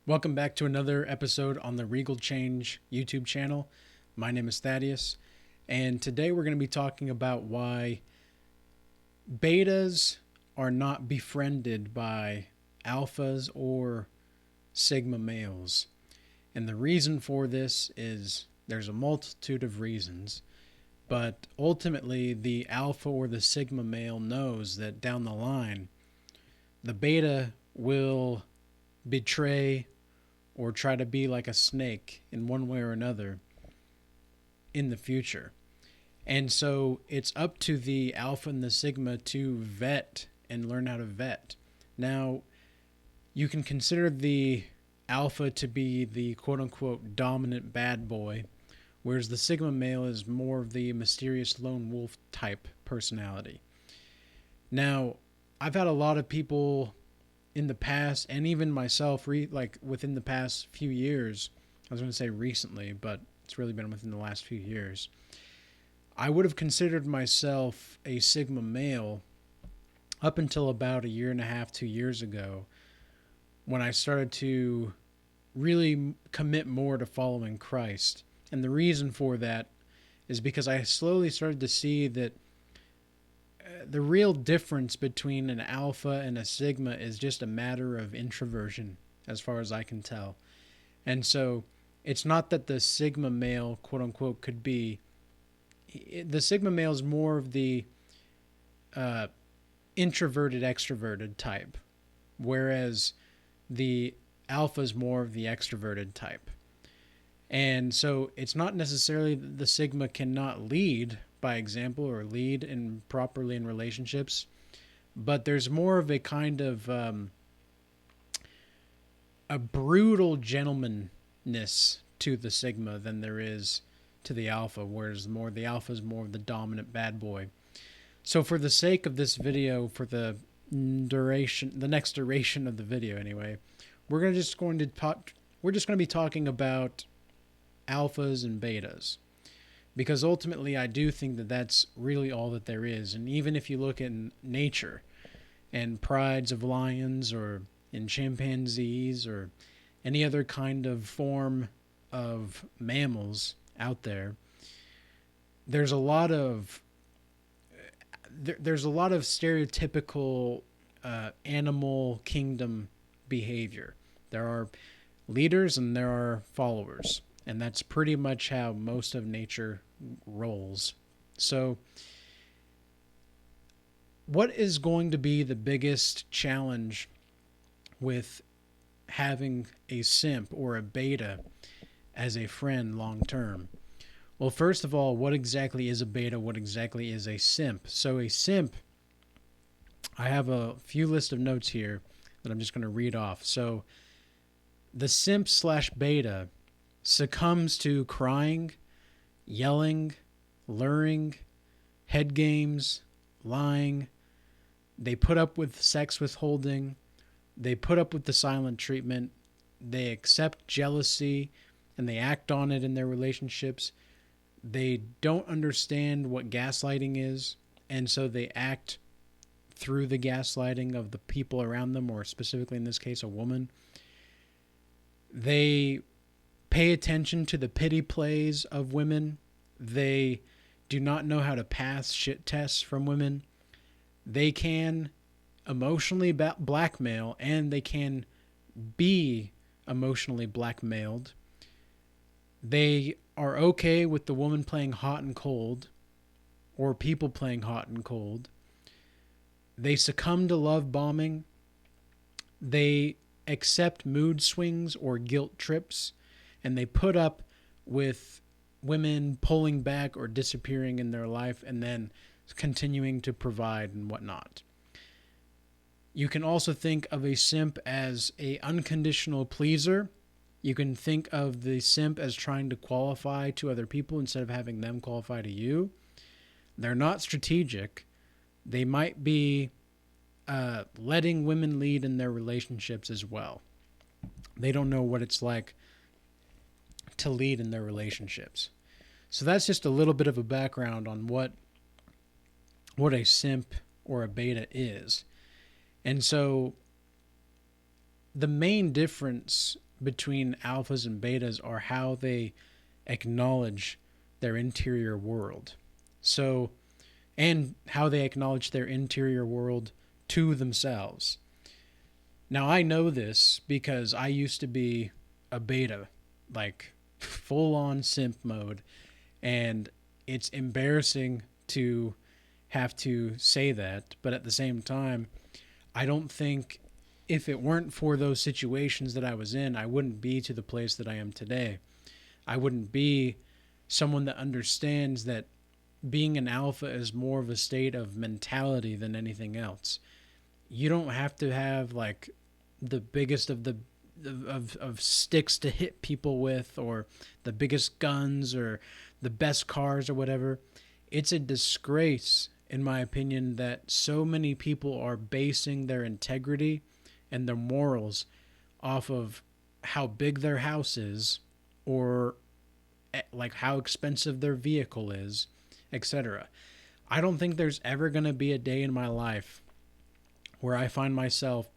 Welcome back to another episode on the Regal Change YouTube channel. My name is Thaddeus, and today we're going to be talking about why betas are not befriended by alphas or sigma males. And the reason for this is there's a multitude of reasons, but ultimately the alpha or the sigma male knows that down the line, the beta will betray or try to be like a snake in one way or another in the future. And so it's up to the alpha and the sigma to vet and learn how to vet. Now, you can consider the alpha to be the quote unquote dominant bad boy, whereas the sigma male is more of the mysterious lone wolf type personality. Now, I've had a lot of people in the past, and even myself, like within the past few years, I was going to say recently, but it's really been within the last few years. I would have considered myself a Sigma male up until about a year and a half, 2 years ago, when I started to really commit more to following Christ. And the reason for that is because I slowly started to see that the real difference between an alpha and a sigma is just a matter of introversion, as far as I can tell. And so it's not that the sigma male, quote unquote, could be. The sigma male is more of the uh, introverted, extroverted type, whereas the alpha is more of the extroverted type. And so it's not necessarily that the sigma cannot lead by example or lead in properly in relationships, but there's more of a kind of a brutal gentlemanness to the sigma than there is to the alpha, whereas the alpha is more of the dominant bad boy. So for the sake of this video, for the next duration of the video anyway, we're just going to be talking about alphas and betas, because ultimately I do think that that's really all that there is. And even if you look at nature and prides of lions or in chimpanzees or any other kind of form of mammals out there, there's a lot of stereotypical animal kingdom behavior. There are leaders and there are followers, and that's pretty much how most of nature rolls. So what is going to be the biggest challenge with having a simp or a beta as a friend long term? Well, first of all, what exactly is a beta? What exactly is a simp? So a simp, I have a few list of notes here that I'm just going to read off. So the simp slash beta succumbs to crying, yelling, luring, head games, lying. They put up with sex withholding. They put up with the silent treatment. They accept jealousy and they act on it in their relationships. They don't understand what gaslighting is, and so they act through the gaslighting of the people around them, or specifically in this case, a woman. They pay attention to the pity plays of women. They do not know how to pass shit tests from women. They can emotionally blackmail, and they can be emotionally blackmailed. They are okay with the woman playing hot and cold, or people playing hot and cold. They succumb to love bombing. They accept mood swings or guilt trips, and they put up with women pulling back or disappearing in their life and then continuing to provide and whatnot. You can also think of a simp as a unconditional pleaser. You can think of the simp as trying to qualify to other people instead of having them qualify to you. They're not strategic. They might be letting women lead in their relationships as well. They don't know what it's like to lead in their relationships. So that's just a little bit of a background on what a simp or a beta is. And so the main difference between alphas and betas are how they acknowledge their interior world. So, and how they acknowledge their interior world to themselves. Now, I know this because I used to be a beta, like full on simp mode, and it's embarrassing to have to say that, but at the same time, I don't think if it weren't for those situations that I was in, I wouldn't be to the place that I am today. I wouldn't be someone that understands that being an alpha is more of a state of mentality than anything else. You don't have to have like the biggest of the of sticks to hit people with, or the biggest guns, or the best cars, or whatever. It's a disgrace, in my opinion, that so many people are basing their integrity and their morals off of how big their house is, or like how expensive their vehicle is, etc. I don't think there's ever going to be a day in my life where I find myself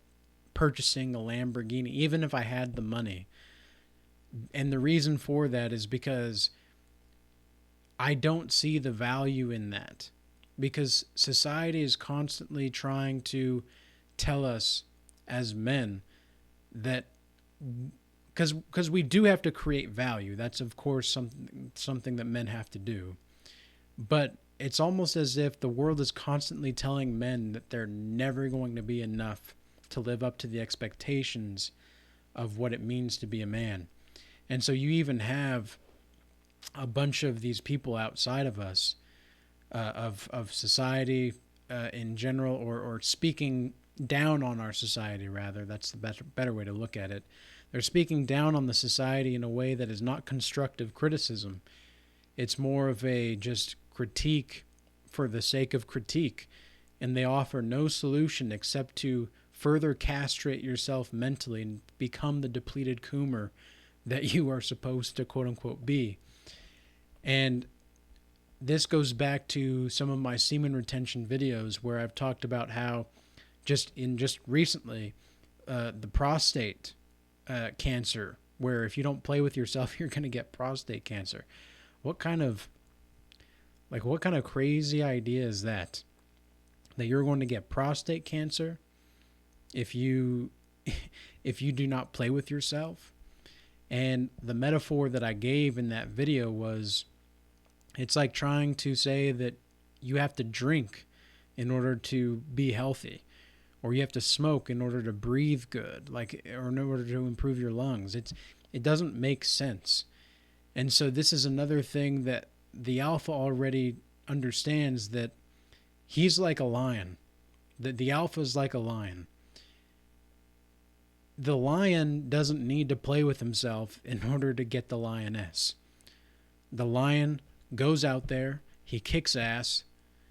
purchasing a Lamborghini, even if I had the money. And the reason for that is because I don't see the value in that. Because society is constantly trying to tell us as men that because we do have to create value. That's of course something that men have to do. But it's almost as if the world is constantly telling men that they're never going to be enough to live up to the expectations of what it means to be a man. And so you even have a bunch of these people outside of us, of society in general, or speaking down on our society, rather. That's the better way to look at it. They're speaking down on the society in a way that is not constructive criticism. It's more of a just critique for the sake of critique, and they offer no solution except to further castrate yourself mentally and become the depleted coomer that you are supposed to quote unquote be. And this goes back to some of my semen retention videos where I've talked about how just recently the prostate cancer, where if you don't play with yourself, you're going to get prostate cancer. What kind of crazy idea is that? That you're going to get prostate cancer if you do not play with yourself? And the metaphor that I gave in that video was, it's like trying to say that you have to drink in order to be healthy, or you have to smoke in order to breathe good, or in order to improve your lungs. It doesn't make sense. And so this is another thing that the alpha already understands, that he's like a lion. That the alpha is like a lion. The lion doesn't need to play with himself in order to get the lioness. The lion goes out there, he kicks ass,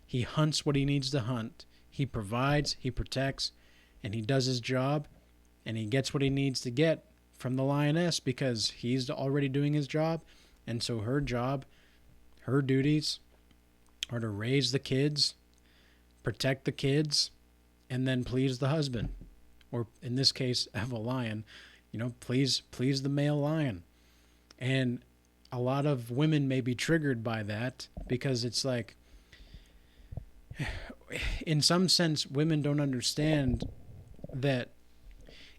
he hunts what he needs to hunt, he provides, he protects, and he does his job, and he gets what he needs to get from the lioness because he's already doing his job. And so her job, her duties are to raise the kids, protect the kids, and then please the husband. Or in this case of a lion, please the male lion. And a lot of women may be triggered by that because it's like, in some sense, women don't understand that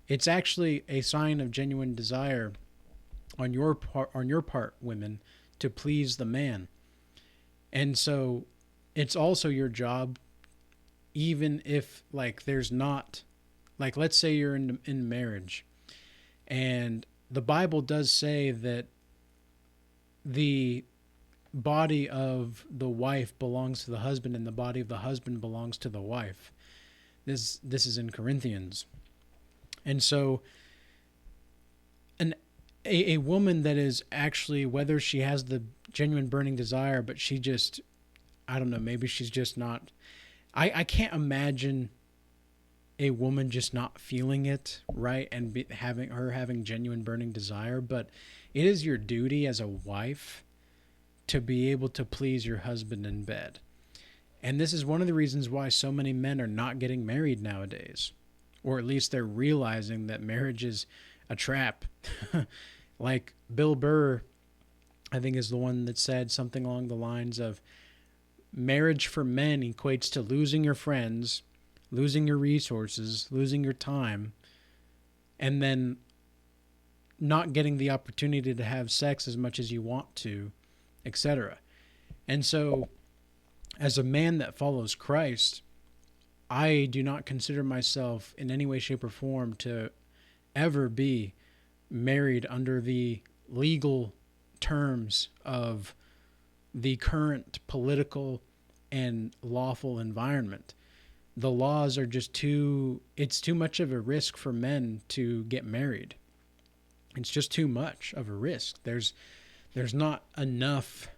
it's actually a sign of genuine desire on your part, women, to please the man. And so it's also your job, even if there's not, let's say you're in marriage, and the Bible does say that the body of the wife belongs to the husband, and the body of the husband belongs to the wife. This is in Corinthians. And so a woman that is actually, whether she has the genuine burning desire, but she just, I don't know, maybe she's just not, I can't imagine a woman just not feeling it, right, and having genuine burning desire. But it is your duty as a wife to be able to please your husband in bed. And this is one of the reasons why so many men are not getting married nowadays, or at least they're realizing that marriage is a trap. Like Bill Burr, I think, is the one that said something along the lines of marriage for men equates to losing your friends, losing your resources, losing your time, and then not getting the opportunity to have sex as much as you want to, etc. And so, as a man that follows Christ, I do not consider myself in any way, shape, or form to ever be married under the legal terms of the current political and lawful environment. The laws are just it's too much of a risk for men to get married. It's just too much of a risk. There's not enough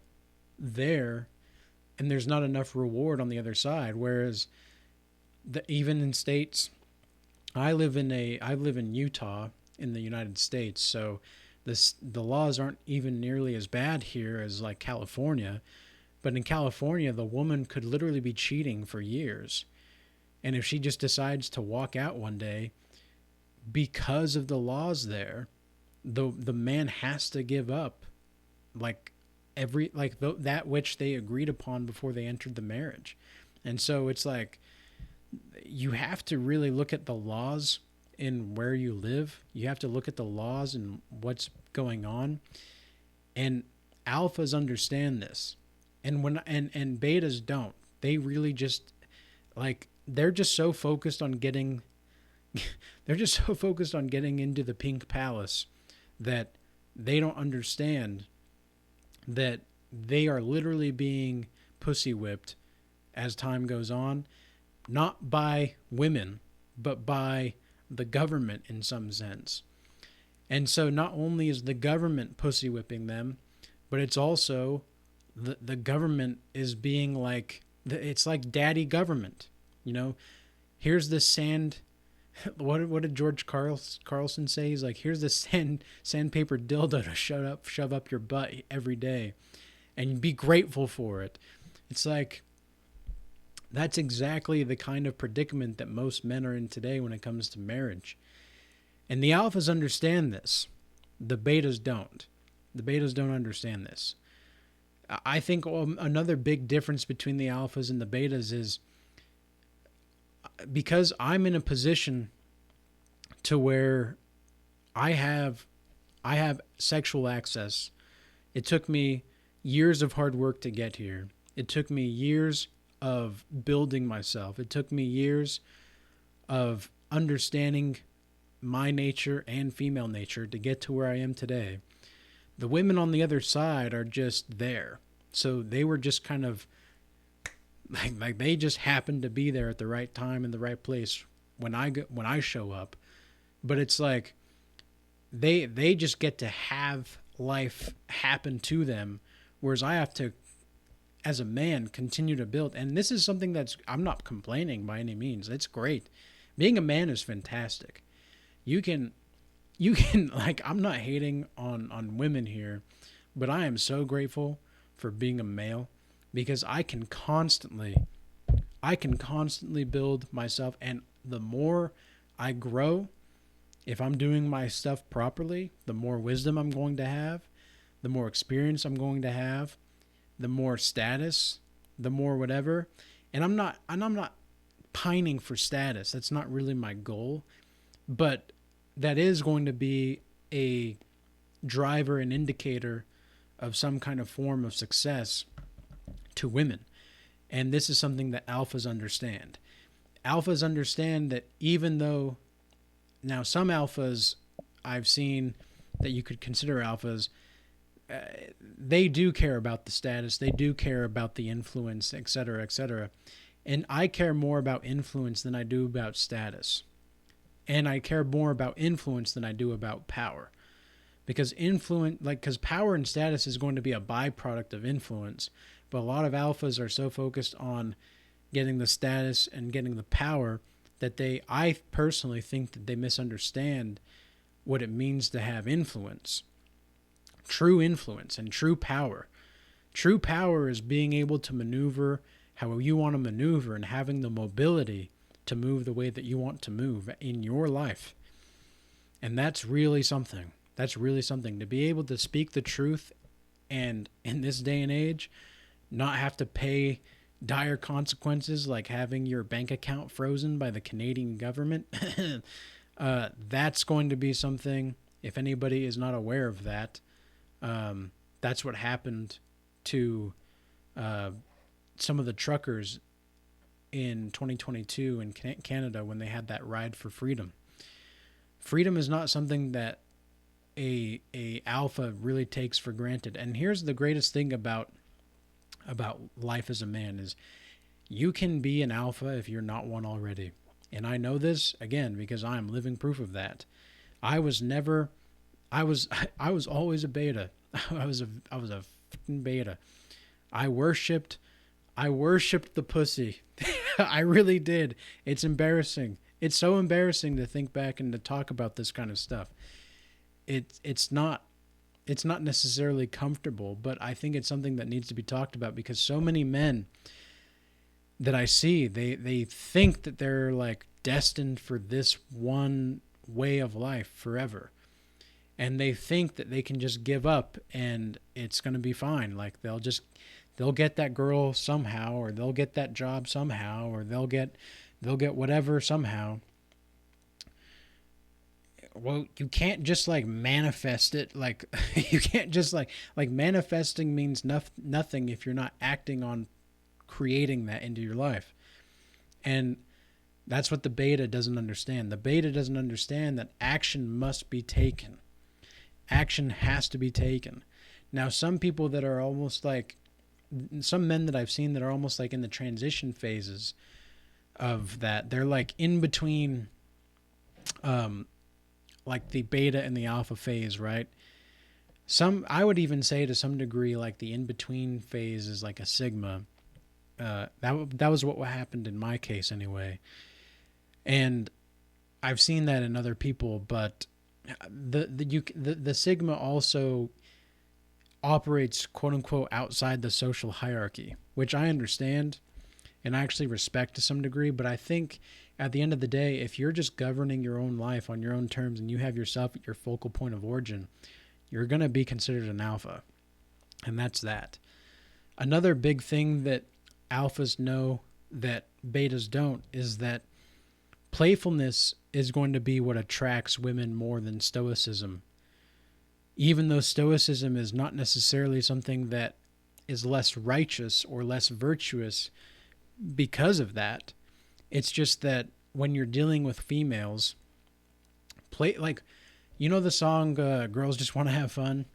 there, and there's not enough reward on the other side. Whereas even in states, I live in Utah in the United States, so the laws aren't even nearly as bad here as like California. But in California, the woman could literally be cheating for years, and if she just decides to walk out one day, because of the laws there, the man has to give up like that which they agreed upon before they entered the marriage. And so it's like you have to really look at the laws in where you live. You have to look at the laws and what's going on. And alphas understand this. And and betas don't. They really just like they're just so focused on getting they're just so focused on getting into the pink palace that they don't understand that they are literally being pussy whipped as time goes on, not by women, but by the government in some sense. And so not only is the government pussy whipping them, but it's also the government is being like, it's like daddy government. You know, here's the sand. What did George Carlson say? He's like, here's the sandpaper dildo to shove up your butt every day, and be grateful for it. It's like that's exactly the kind of predicament that most men are in today when it comes to marriage. And the alphas understand this. The betas don't. The betas don't understand this. I think another big difference between the alphas and the betas is because I'm in a position to where I have sexual access. It took me years of hard work to get here. It took me years of building myself. It took me years of understanding my nature and female nature to get to where I am today. The women on the other side are just there. So they were just kind of like they just happened to be there at the right time in the right place when I show up. But it's like they just get to have life happen to them, whereas I have to, as a man, continue to build. And this is something I'm not complaining by any means. It's great. Being a man is fantastic. You can like, I'm not hating on women here, but I am so grateful for being a male because I can constantly build myself, and the more I grow, if I'm doing my stuff properly, the more wisdom I'm going to have, the more experience I'm going to have, the more status, the more whatever. And I'm not pining for status. That's not really my goal, but that is going to be a driver and indicator of some kind of form of success to women. And this is something that alphas understand. Alphas understand that even though now some alphas I've seen that you could consider alphas, they do care about the status. They do care about the influence, etc., etc. And I care more about influence than I do about status. And I care more about influence than I do about power. Because power and status is going to be a byproduct of influence. But a lot of alphas are so focused on getting the status and getting the power that I personally think that they misunderstand what it means to have influence. True influence and true power. True power is being able to maneuver how you want to maneuver and having the mobility to move the way that you want to move in your life. And that's really something. That's really something to be able to speak the truth and in this day and age not have to pay dire consequences like having your bank account frozen by the Canadian government. That's going to be something, if anybody is not aware of that, that's what happened to some of the truckers in 2022 in Canada when they had that ride for freedom. Freedom is not something that a alpha really takes for granted. And here's the greatest thing about life as a man is you can be an alpha if you're not one already. And I know this again because I'm living proof of that. I was never I was I was always a beta. I was a fucking beta. I worshipped the pussy. I really did. It's embarrassing. It's so embarrassing to think back and to talk about this kind of stuff. It's not necessarily comfortable, but I think it's something that needs to be talked about because so many men that I see, they think that they're like destined for this one way of life forever. And they think that they can just give up and it's going to be fine. Like they'll get that girl somehow, or they'll get that job somehow, or they'll get whatever somehow. Well, you can't just like manifest it. Like you can't just like manifesting means nothing if you're not acting on creating that into your life. And that's what the beta doesn't understand. The beta doesn't understand that action must be taken. Action has to be taken. Now, some people that are almost like, some men that I've seen that are almost like in the transition phases of that, they're like in between like the beta and the alpha phase, right? I would even say to some degree like the in-between phase is like a sigma. That was what happened in my case anyway. And I've seen that in other people, but the sigma also operates quote unquote outside the social hierarchy, which I understand and I actually respect to some degree, but I think at the end of the day, if you're just governing your own life on your own terms and you have yourself at your focal point of origin, you're going to be considered an alpha. And that's that. Another big thing that alphas know that betas don't is that playfulness is going to be what attracts women more than stoicism. Even though stoicism is not necessarily something that is less righteous or less virtuous because of that, it's just that when you're dealing with females, like, you know the song Girls Just Want to Have Fun?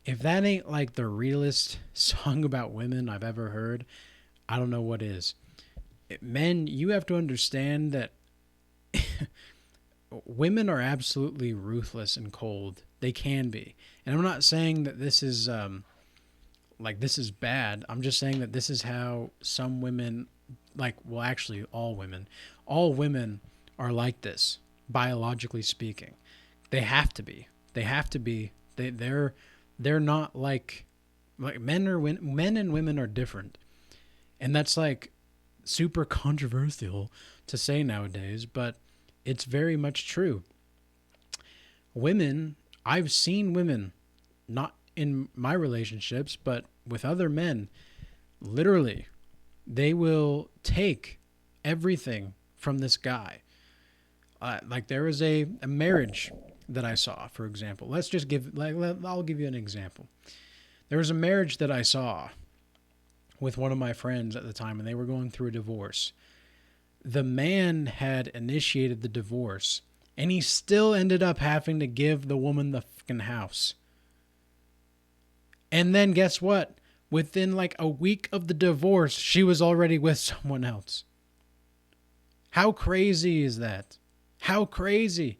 If that ain't like the realest song about women I've ever heard, I don't know what is. Men, you have to understand that women are absolutely ruthless and cold. They can be. And I'm not saying that this is this is bad. I'm just saying that this is how some women, actually all women are like this, biologically speaking. They have to be. They're not like men and women are different. And that's like super controversial to say nowadays, but it's very much true. Women, I've seen women, not in my relationships, but with other men, literally, they will take everything from this guy. There was a marriage that I saw, for example. I'll give you an example. There was a marriage that I saw with one of my friends at the time, and they were going through a divorce. The man had initiated the divorce, and he still ended up having to give the woman the fucking house. And then guess what? Within like a week of the divorce, she was already with someone else. How crazy is that? How crazy?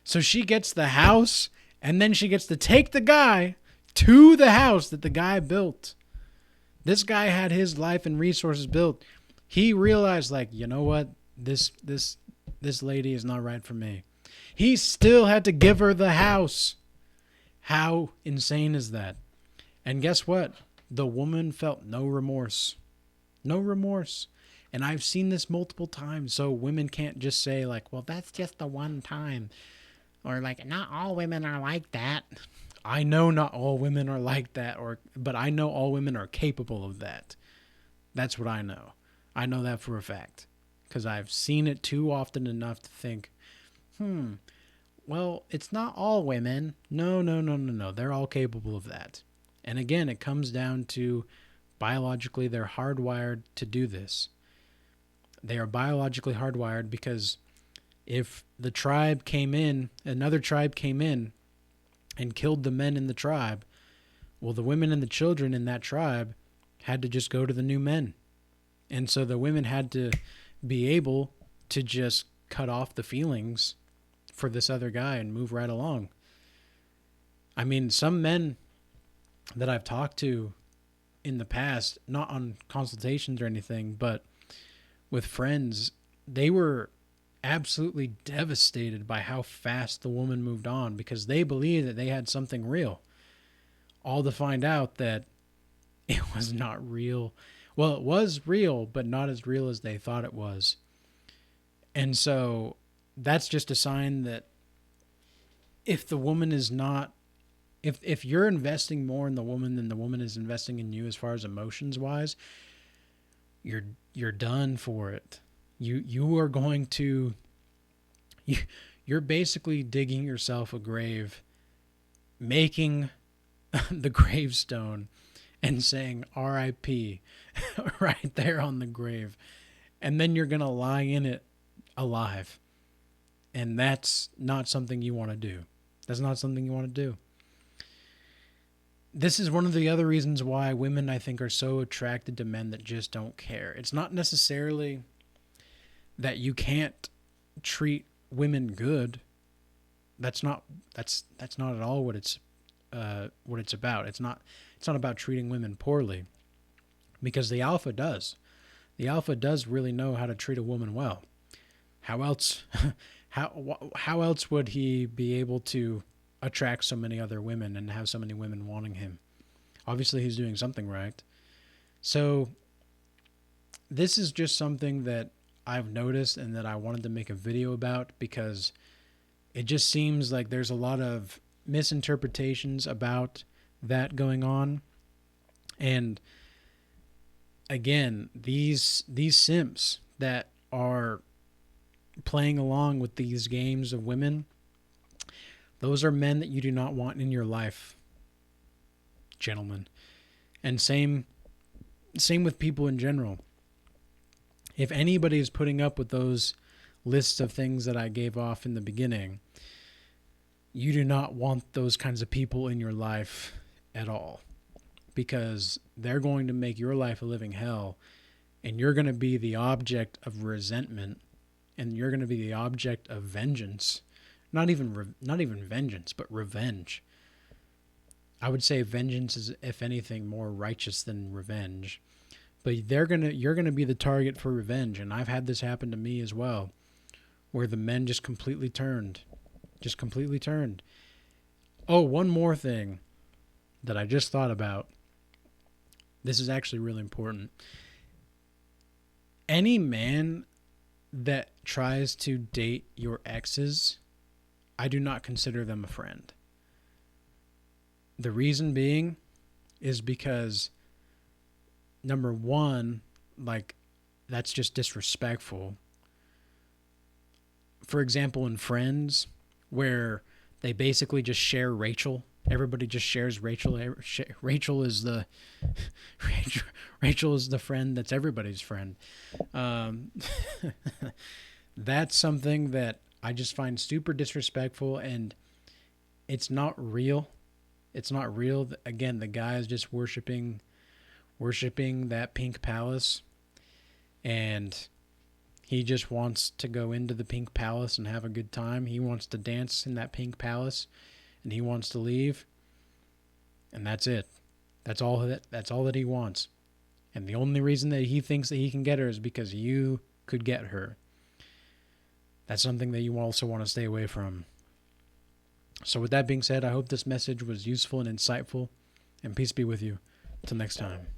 So she gets the house, and then she gets to take the guy to the house that the guy built. This guy had his life and resources built. He realized, like, you know what? This lady is not right for me. He still had to give her the house. How insane is that? And guess what? The woman felt no remorse. No remorse. And I've seen this multiple times, so women can't just say, like, well, that's just the one time. Or, like, not all women are like that. I know not all women are like that, but I know all women are capable of that. That's what I know. I know that for a fact. Because I've seen it too often enough to think, well, it's not all women. No, no, no, no, no. They're all capable of that. And again, it comes down to biologically, they're hardwired to do this. They are biologically hardwired because if the tribe came in, another tribe came in and killed the men in the tribe, well, the women and the children in that tribe had to just go to the new men. And so the women had to be able to just cut off the feelings for this other guy and move right along. I mean, some men that I've talked to in the past, not on consultations or anything, but with friends, they were absolutely devastated by how fast the woman moved on because they believed that they had something real. All to find out that it was not real. Well, it was real, but not as real as they thought it was. And so that's just a sign that if the woman is not, if you're investing more in the woman than the woman is investing in you as far as emotions wise, you're done for it. You are going to, you're basically digging yourself a grave, making the gravestone and saying R.I.P. right there on the grave. And then you're going to lie in it alive. And that's not something you want to do. That's not something you want to do. This is one of the other reasons why women, I think, are so attracted to men that just don't care. It's not necessarily that you can't treat women good. That's not at all what it's about. It's not about treating women poorly, because the alpha does. The alpha does really know how to treat a woman well. How else how else would he be able to attract so many other women and have so many women wanting him? Obviously, he's doing something right. So this is just something that I've noticed and that I wanted to make a video about, because it just seems like there's a lot of misinterpretations about that going on. And again, these simps that are playing along with these games of women, those are men that you do not want in your life, gentlemen. And same with people in general. If anybody is putting up with those lists of things that I gave off in the beginning, you do not want those kinds of people in your life at all, because they're going to make your life a living hell, and you're going to be the object of resentment, and you're going to be the object of vengeance. Not even vengeance, but revenge. I would say vengeance is, if anything, more righteous than revenge. But you're gonna be the target for revenge, and I've had this happen to me as well, where the men just completely turned. Oh, one more thing that I just thought about. This is actually really important. Any man that tries to date your exes, I do not consider them a friend. The reason being is because, number one, like, that's just disrespectful. For example, in Friends, where they basically just share Rachel. Everybody just shares Rachel. Rachel is the Rachel is the friend that's everybody's friend. That's something that I just find super disrespectful, and it's not real. It's not real. Again, the guy is just worshiping that pink palace, and he just wants to go into the pink palace and have a good time. He wants to dance in that pink palace, and he wants to leave, and that's it. That's all that he wants. And the only reason that he thinks that he can get her is because you could get her. That's something that you also want to stay away from. So with that being said, I hope this message was useful and insightful, and peace be with you. Until next time.